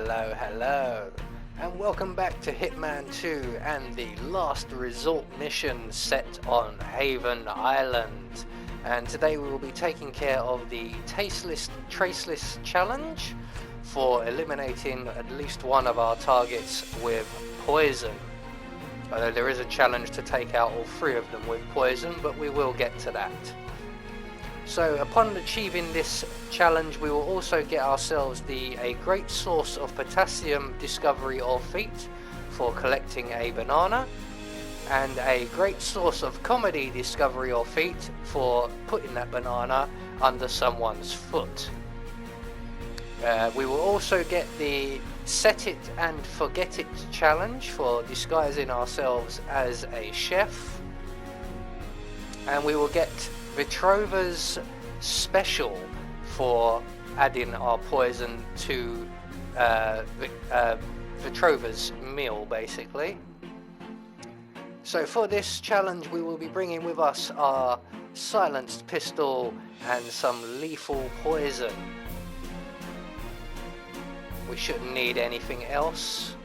Hello, and welcome back to Hitman 2 and the last resort mission set on Haven Island. And today we will be taking care of the Tasteless, Traceless challenge for eliminating at least one of our targets with poison. Although there is a challenge to take out all three of them with poison, but we will get to that. So upon achieving this challenge, we will also get ourselves a great source of potassium discovery or feat for collecting a banana, and a great source of comedy discovery or feat for putting that banana under someone's foot. We will also get the Set It and Forget It challenge for disguising ourselves as a chef, and we will get Vitrova's special for adding our poison to Vitrova's meal, basically. So for this challenge we will be bringing with us our silenced pistol and some lethal poison. We shouldn't need anything else.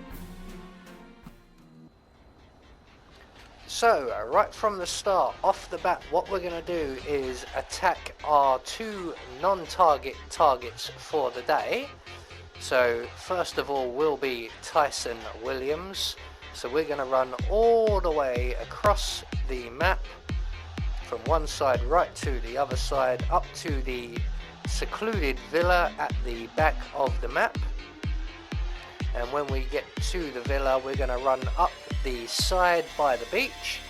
So, right from the start, off the bat, what we're going to do is attack our two non-target targets for the day. So, first of all will be Tyson Williams. So we're going to run all the way across the map, from one side right to the other side, up to the secluded villa at the back of the map. And when we get to the villa, we're going to run up the side by the beach.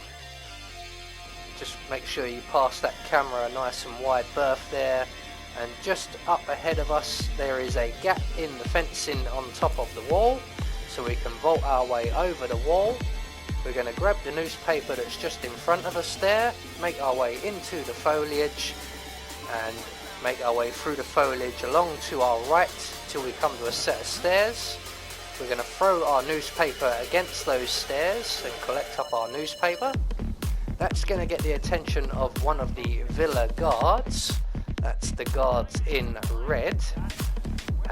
Just make sure you pass that camera a nice and wide berth there. And just up ahead of us, there is a gap in the fencing on top of the wall, so we can vault our way over the wall. We're going to grab the newspaper that's just in front of us there, make our way into the foliage, and make our way through the foliage along to our right till we come to a set of stairs. We're going to throw our newspaper against those stairs and collect up our newspaper. That's going to get the attention of one of the villa guards. That's the guards in red.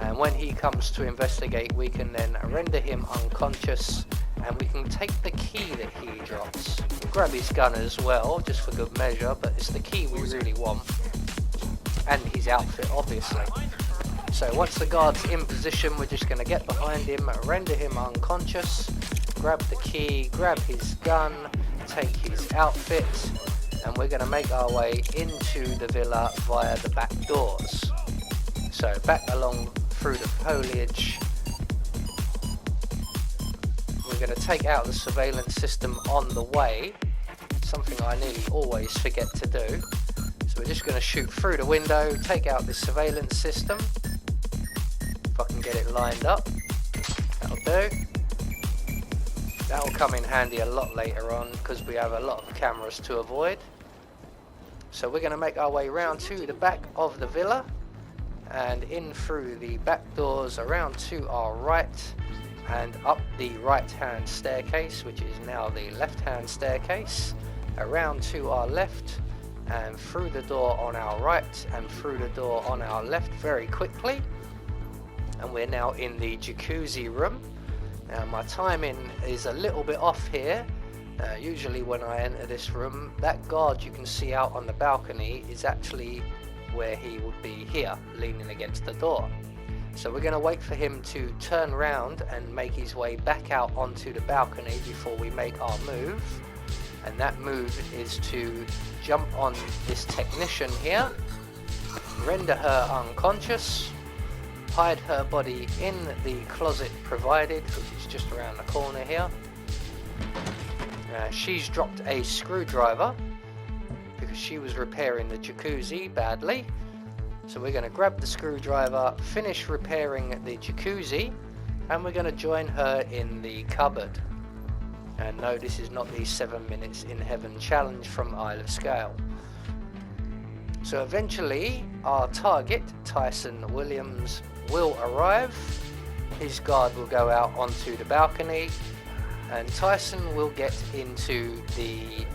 And when he comes to investigate, we can then render him unconscious, and we can take the key that he drops. We'll grab his gun as well, just for good measure, but it's the key we really want. And his outfit, obviously. So once the guard's in position, we're just going to get behind him, render him unconscious, grab the key, grab his gun, take his outfit, and we're going to make our way into the villa via the back doors. So back along through the foliage. We're going to take out the surveillance system on the way, something I nearly always forget to do. So we're just going to shoot through the window, take out the surveillance system. If I can get it lined up, that'll do. That'll come in handy a lot later on because we have a lot of cameras to avoid. So we're going to make our way round to the back of the villa and in through the back doors around to our right and up the right hand staircase, which is now the left hand staircase, around to our left and through the door on our right and through the door on our left very quickly. And we're now in the jacuzzi room. Now my timing is a little bit off here. Usually when I enter this room, that guard you can see out on the balcony is actually where he would be here, leaning against the door. So we're going to wait for him to turn round and make his way back out onto the balcony before we make our move. And that move is to jump on this technician here, render her unconscious, hide her body in the closet provided, which is just around the corner here. She's dropped a screwdriver because she was repairing the jacuzzi badly. So we're going to grab the screwdriver, finish repairing the jacuzzi, and we're going to join her in the cupboard. And no, this is not the 7 minutes in heaven challenge from Isle of Scale. So eventually our target, Tyson Williams, will arrive. His guard will go out onto the balcony and Tyson will get into the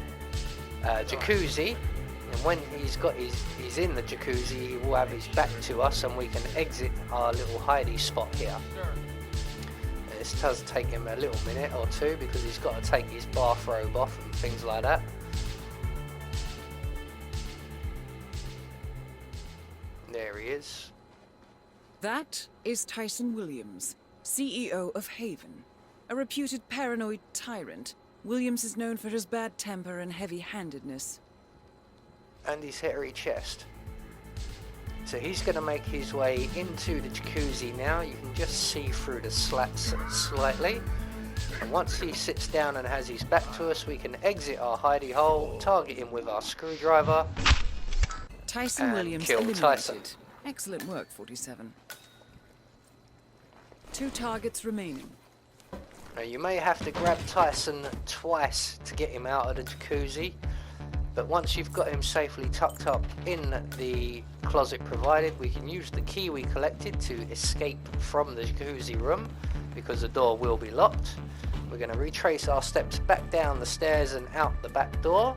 jacuzzi, and when he's in the jacuzzi, he will have his back to us and we can exit our little hidey spot here. This does take him a little minute or two because he's got to take his bathrobe off and things like that. There he is. That is Tyson Williams, CEO of Haven. A reputed paranoid tyrant, Williams is known for his bad temper and heavy-handedness. And his hairy chest. So he's going to make his way into the jacuzzi now. You can just see through the slats slightly. And once he sits down and has his back to us, we can exit our hidey hole, target him with our screwdriver, Tyson Williams kill eliminated. Tyson. Excellent work, 47. 2 targets remaining. Now you may have to grab Tyson twice to get him out of the jacuzzi. But once you've got him safely tucked up in the closet provided, we can use the key we collected to escape from the jacuzzi room because the door will be locked. We're going to retrace our steps back down the stairs and out the back door,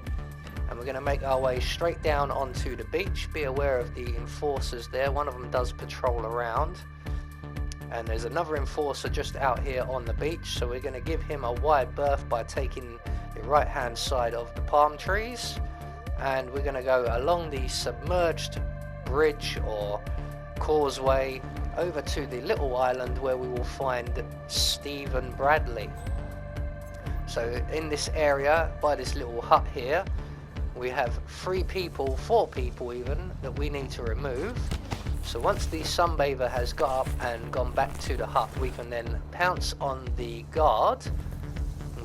and we're going to make our way straight down onto the beach. Be aware of the enforcers there. One of them does patrol around, and there's another enforcer just out here on the beach, so we're going to give him a wide berth by taking the right hand side of the palm trees, and we're going to go along the submerged bridge or causeway over to the little island where we will find Stephen Bradley. So in this area, by this little hut here, we have 4 people even, that we need to remove. So once the sunbather has got up and gone back to the hut, we can then pounce on the guard.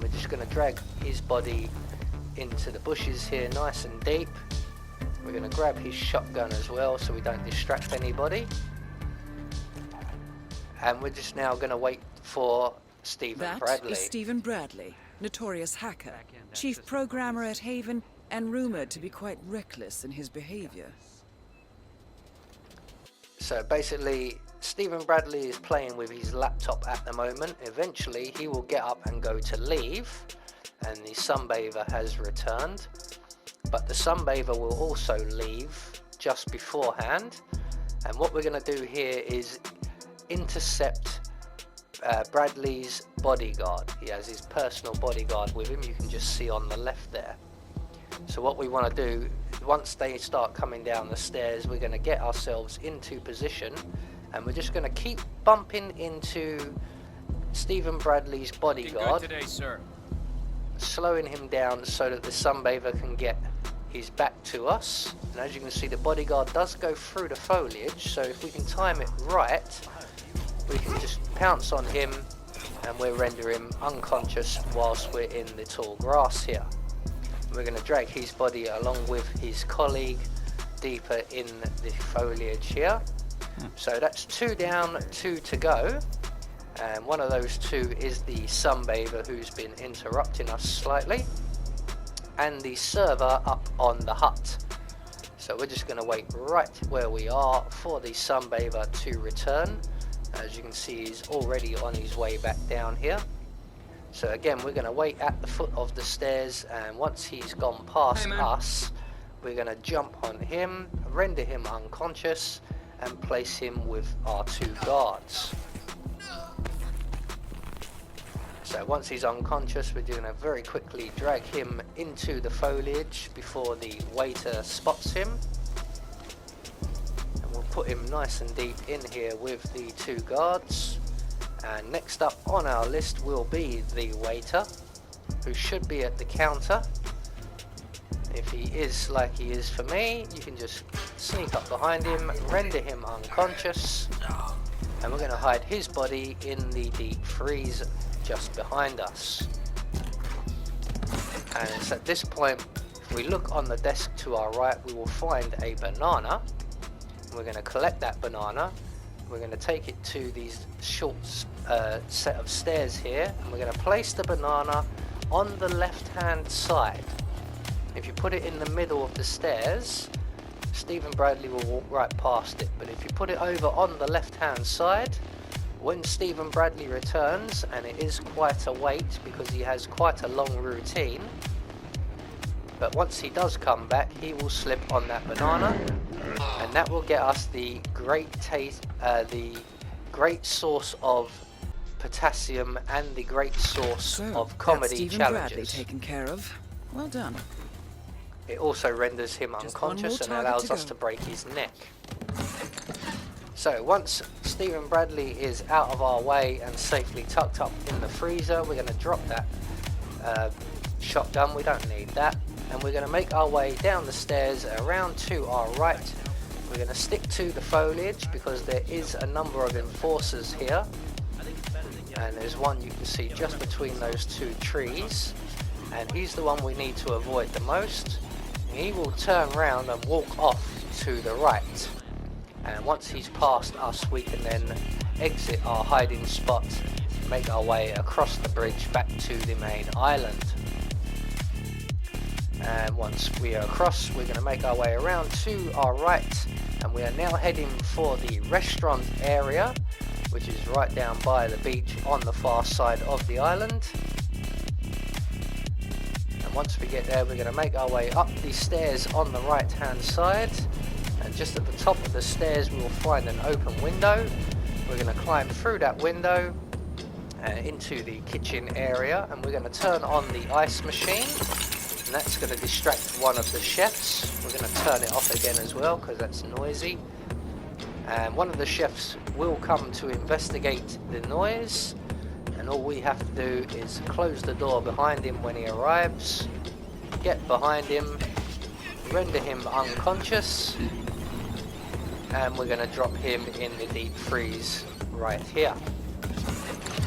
We're just going to drag his body into the bushes here nice and deep. We're going to grab his shotgun as well so we don't distract anybody. And we're just now going to wait for Stephen Bradley. That is Stephen Bradley, notorious hacker, chief programmer at Haven, and rumored to be quite reckless in his behavior. So basically, Stephen Bradley is playing with his laptop at the moment. Eventually, he will get up and go to leave, and the sunbather has returned. But the sunbather will also leave just beforehand. And what we're going to do here is intercept Bradley's bodyguard. He has his personal bodyguard with him. You can just see on the left there. So what we want to do, once they start coming down the stairs, we're going to get ourselves into position, and we're just going to keep bumping into Stephen Bradley's bodyguard, today, sir. slowing him down so that the sunbather can get his back to us. And as you can see, the bodyguard does go through the foliage, so if we can time it right, we can just pounce on him and we'll render him unconscious whilst we're in the tall grass here. We're going to drag his body along with his colleague deeper in the foliage here. So that's 2 down, 2 to go. And one of those 2 is the sunbather who's been interrupting us slightly. And the server up on the hut. So we're just going to wait right where we are for the sunbather to return. As you can see, he's already on his way back down here. So again, we're going to wait at the foot of the stairs, and once he's gone past us, we're going to jump on him, render him unconscious, and place him with our 2 guards. So once he's unconscious, we're going to very quickly drag him into the foliage before the waiter spots him. And we'll put him nice and deep in here with the 2 guards. And next up on our list will be the waiter, who should be at the counter. If he is like he is for me, you can just sneak up behind him, render him unconscious, and we're going to hide his body in the deep freeze just behind us. And it's at this point, if we look on the desk to our right, we will find a banana. We're going to collect that banana. We're going to take it to these short set of stairs here, and we're going to place the banana on the left hand side. If you put it in the middle of the stairs, Stephen Bradley will walk right past it, but if you put it over on the left hand side, when Stephen Bradley returns, and it is quite a wait because he has quite a long routine, but once he does come back, he will slip on that banana, and that will get us the great source of potassium and the great source So, of that's comedy Stephen Bradley challenges. taken care of. Well done. It also renders him Just one unconscious and more target allows to us go. to break his neck. So once Stephen Bradley is out of our way and safely tucked up in the freezer, we're going to drop that shotgun. We don't need that. And we're going to make our way down the stairs around to our right. We're going to stick to the foliage because there is a number of enforcers here. And there's one you can see just between those two trees. And he's the one we need to avoid the most. He will turn around and walk off to the right. And once he's past us, we can then exit our hiding spot, make our way across the bridge back to the main island. And once we are across, we're going to make our way around to our right, and we are now heading for the restaurant area, which is right down by the beach on the far side of the island. And once we get there, we're going to make our way up the stairs on the right hand side. And just at the top of the stairs we will find an open window. We're going to climb through that window into the kitchen area, and we're going to turn on the ice machine, and that's going to distract one of the chefs. We're going to turn it off again as well because that's noisy. And one of the chefs will come to investigate the noise, and all we have to do is close the door behind him when he arrives, get behind him, render him unconscious, and we're going to drop him in the deep freeze right here.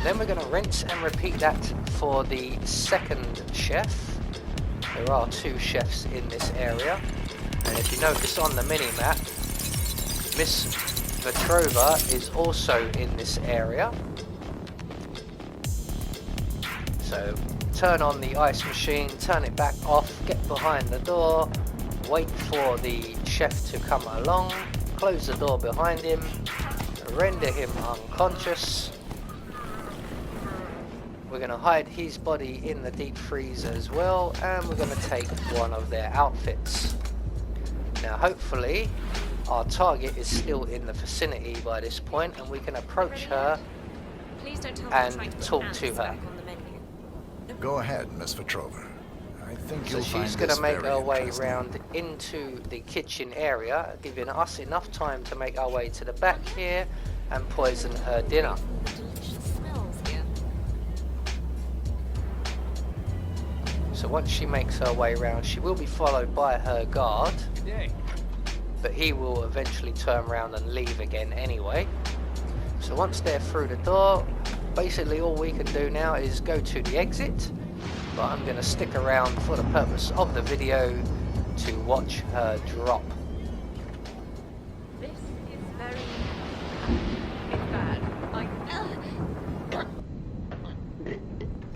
Then we're going to rinse and repeat that for the second chef. There are two chefs in this area, and if you notice on the mini-map, Miss Vetrova is also in this area. So turn on the ice machine, turn it back off, get behind the door, wait for the chef to come along, close the door behind him, render him unconscious. We're going to hide his body in the deep freeze as well, and we're going to take one of their outfits. Now hopefully our target is still in the vicinity by this point, and we can approach her and talk to her. Go ahead, Miss Vetrova. I think So you'll find she's going this to make very her way interesting. round into the kitchen area, giving us enough time to make our way to the back here and poison her dinner. So once she makes her way around, she will be followed by her guard, but he will eventually turn around and leave again anyway. So once they're through the door, basically all we can do now is go to the exit, but I'm going to stick around for the purpose of the video to watch her drop. This is very... It's bad.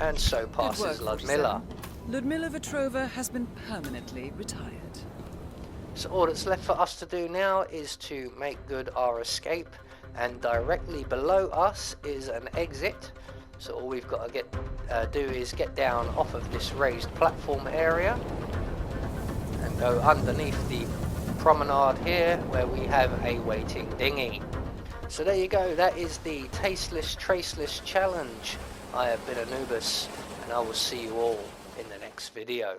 And so Good passes work, Ludmilla. 47. Ludmilla Vetrova has been permanently retired. So all that's left for us to do now is to make good our escape, and directly below us is an exit. So all we've got to do is get down off of this raised platform area and go underneath the promenade here where we have a waiting dinghy. So there you go, that is the Tasteless, Traceless challenge. I have been Anubis, and I will see you all in the next video.